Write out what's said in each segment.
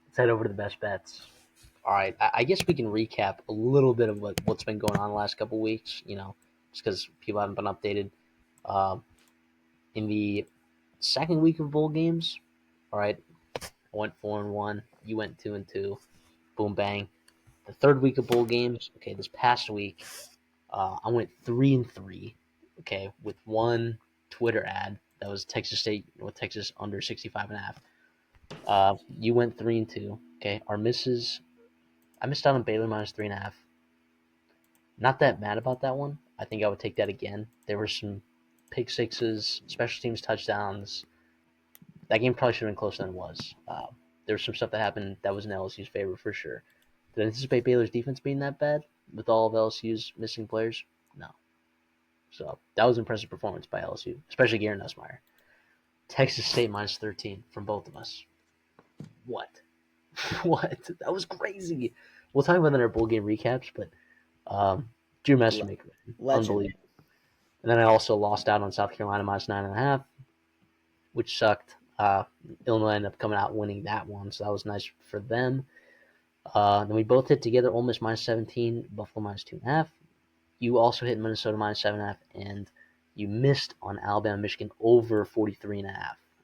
let's head over to the best bets. All right, I guess we can recap a little bit of what's been going on the last couple weeks. Just because people haven't been updated. Um, in the second week of bowl games, all right, I went 4-1. You went 2-2. Boom bang. The third week of bowl games, okay, this past week, I went 3-3. Okay, with one Twitter ad that was Texas State with Texas under 65.5. You went 3-2. Okay, our misses. I missed out on Baylor minus 3.5. Not that mad about that one. I think I would take that again. There were some pick sixes, special teams touchdowns. That game probably should have been closer than it was. There was some stuff that happened that was in LSU's favor for sure. Did I anticipate Baylor's defense being that bad with all of LSU's missing players? No. So that was an impressive performance by LSU, especially Garen Nussmeier. Texas State minus 13 from both of us. What? What? That was crazy. We'll talk about that in our bowl game recaps, but Drew Le- Messermaker, Legend. unbelievable. And then I also lost out on South Carolina minus 9.5, which sucked. Illinois ended up coming out winning that one, so that was nice for them. Then we both hit together Ole Miss minus 17, Buffalo minus 2.5. You also hit Minnesota minus 7.5, and you missed on Alabama, Michigan over 43.5.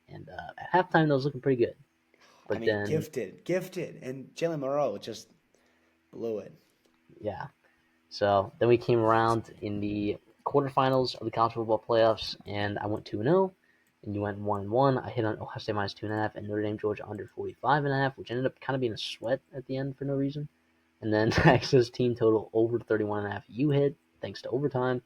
And at halftime, that was looking pretty good. I But mean, then, gifted, and Jalen Moreau just blew it. yeah. So then we came around in the quarterfinals of the college football playoffs, and I went 2-0, and you went 1-1. I hit on Ohio State minus 2.5 and Notre Dame Georgia under 45.5, which ended up kind of being a sweat at the end for no reason. And then Texas team total over 31.5. You hit thanks to overtime,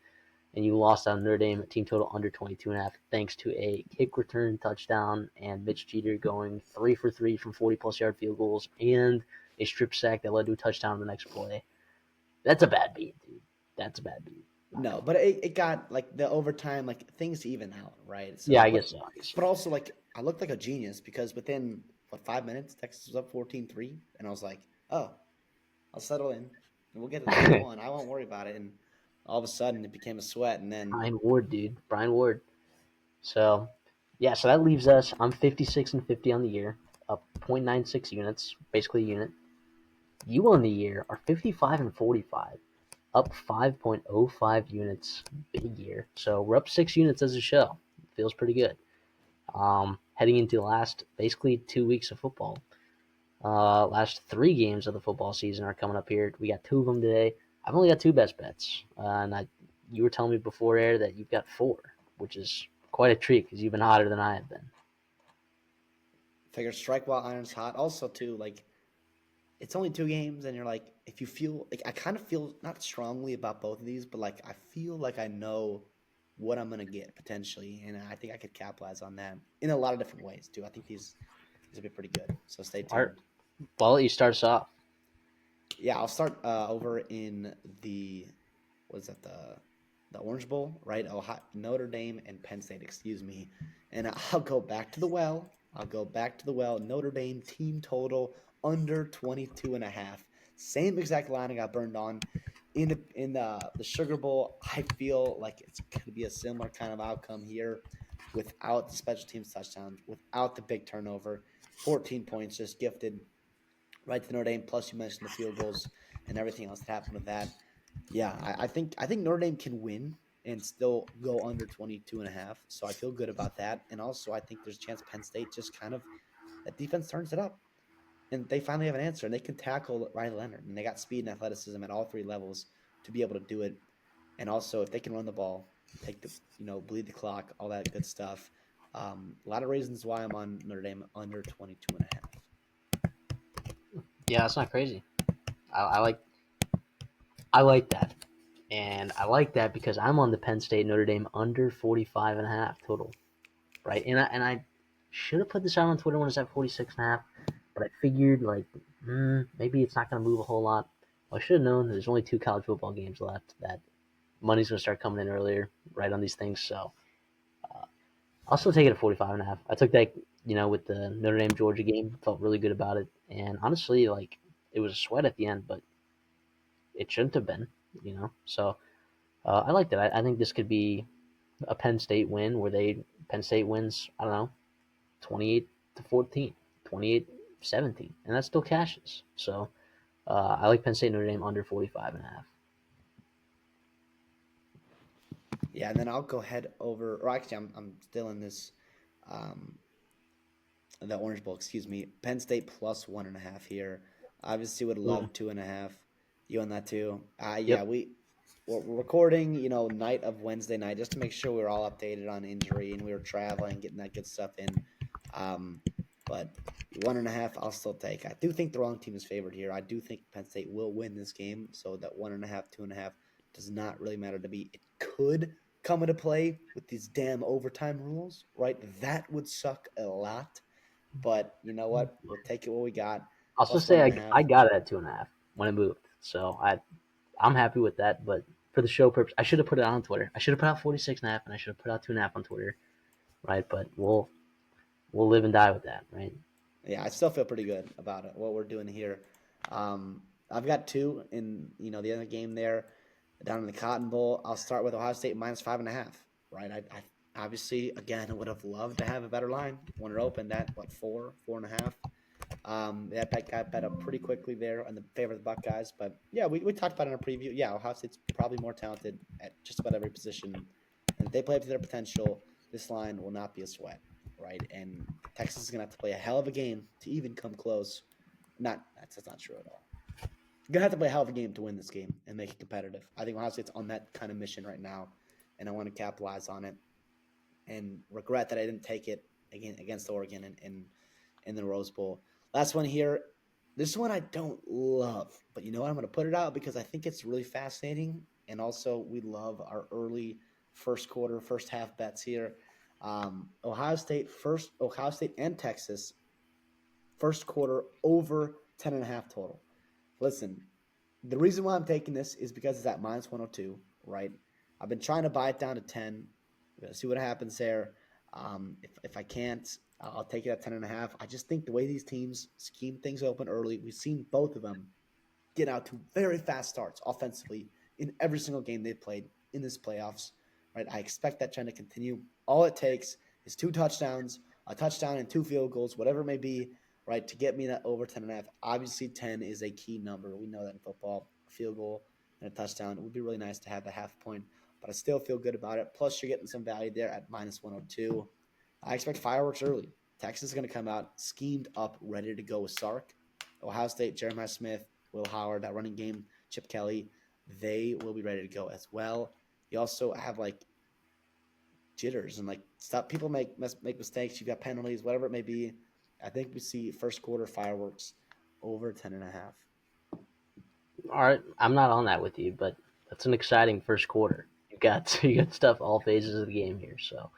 and you lost on Notre Dame team total under 22.5 thanks to a kick return touchdown and Mitch Jeter going 3 for 3 from 40 plus yard field goals and a strip sack that led to a touchdown on the next play. That's a bad beat, dude. That's a bad beat. Not No, gonna but lie. it got like the overtime, like things even out, right? Yeah, So, I guess so. I guess so. but also like I looked like a genius because within what 5 minutes, Texas was up 14-3, and I was like, oh, I'll settle in, and we'll get to 31. I won't worry about it. And all of a sudden, it became a sweat, and then Brian Ward, dude. Brian Ward. So, yeah, so that leaves us. I'm 56-50 on the year, up 0.96 units, basically a unit. You on the year are 55-45, up 5.05 units, big year. So we're up 6 units as a show. Feels pretty good. Heading into the last basically 2 weeks of football. Last 3 games of the football season are coming up here. We got 2 of them today. I've only got 2 best bets, you were telling me before air that you've got 4, which is quite a treat because you've been hotter than I have been. figure strike while iron's hot. Also, too, like it's only 2 games, and you're like, if you feel like I kind of feel not strongly about both of these, but like I feel like I know what I'm gonna get potentially, and I think I could capitalize on that in a lot of different ways too. I think these will be pretty good. So stay All right, tuned. well, you start us off. Yeah, I'll start over in the what is that the Orange Bowl, right? Ohio, Notre Dame and Penn State, excuse me. And I'll go back to the well. I'll go back to the well. Notre Dame team total under 22 and a half. Same exact line I got burned on in the Sugar Bowl. I feel like it's going to be a similar kind of outcome here without the special teams touchdowns, without the big turnover. 14 points just gifted right to Notre Dame. Plus, you mentioned the field goals and everything else that happened with that. Yeah, I think Notre Dame can win and still go under 22 and a half. So I feel good about that. And also I think there's a chance Penn State just kind of that defense turns it up. And they finally have an answer and they can tackle Riley Leonard. And they got speed and athleticism at all 3 levels to be able to do it. And also if they can run the ball, take the bleed the clock, all that good stuff. A lot of reasons why I'm on Notre Dame under 22 and a half. Yeah, that's not crazy. I like that, and I like that because I'm on the Penn State Notre Dame under 45.5 total, right? And I should have put this out on Twitter when it's at 46.5, but I figured like maybe it's not going to move a whole lot. Well, I should have known there's only 2 college football games left. That money's going to start coming in earlier, right on these things. So I'll still take it at 45.5. I took that, with the Notre Dame Georgia game. Felt really good about it, and honestly, like it was a sweat at the end, but it shouldn't have been. So I like that. I think this could be a Penn State win where Penn State wins. I don't know, 28-14, 28. 17, and that still cashes. So I like Penn State Notre Dame under 45.5. Yeah, and then I'll go ahead over. Or actually, I'm still in this, um, the Orange Bowl. Excuse me. Penn State plus 1.5 here. Obviously, would Ooh, love 2.5. You on that too? Yeah, yep. we're recording. Night of Wednesday night just to make sure we were all updated on injury and we were traveling, getting that good stuff in. Um, but 1.5, I'll still take. I do think the wrong team is favored here. I do think Penn State will win this game. So that 1.5, 2.5 does not really matter to me. It could come into play with these damn overtime rules, right? That would suck a lot. But you know what? We'll take it what we got. I'll Plus just one say and a I half. got it at 2.5 when it moved. So I'm happy with that. But for the show purpose, I should have put it on Twitter. I should have put out 46.5, and I should have put out 2.5 on Twitter, right? But we'll live and die with that, right? Yeah, I still feel pretty good about it. What we're doing here. I've got two in the other game there, down in the Cotton Bowl. I'll start with Ohio State minus 5.5. Right. I obviously again would have loved to have a better line when it opened at what 4.5. That bet got bet up pretty quickly there in the favor of the Buckeyes. But yeah, we talked about it in our preview. Yeah, Ohio State's probably more talented at just about every position. And if they play up to their potential, this line will not be a sweat, right? And Texas is going to have to play a hell of a game to even come close. That's not true at all. You're going to have to play a hell of a game to win this game and make it competitive. I think Ohio State's on that kind of mission right now, and I want to capitalize on it and regret that I didn't take it against Oregon in the Rose Bowl. Last one here. This one I don't love, but you know what? I'm going to put it out because I think it's really fascinating, and also we love our early first quarter, first half bets here. Ohio State and Texas first quarter over 10.5 total. Listen, the reason why I'm taking this is because it's at minus 102, right? I've been trying to buy it down to 10. We're going to see what happens there. If I can't, I'll take it at 10.5. I just think the way these teams scheme things open early, we've seen both of them get out to very fast starts offensively in every single game they've played in this playoffs. Right, I expect that trend to continue. All it takes is two touchdowns, a touchdown, and two field goals, whatever it may be, right, to get me that over 10.5. Obviously, 10 is a key number. We know that in football, a field goal and a touchdown. It would be really nice to have the half point, but I still feel good about it. Plus, you're getting some value there at minus 102. I expect fireworks early. Texas is going to come out schemed up, ready to go with Sark. Ohio State, Jeremiah Smith, Will Howard, that running game, Chip Kelly, they will be ready to go as well. You also have like jitters and like stuff. People make mistakes. You got penalties, whatever it may be. I think we see first quarter fireworks over 10.5. All right, I'm not on that with you, but that's an exciting first quarter. You got you got stuff all phases of the game here, so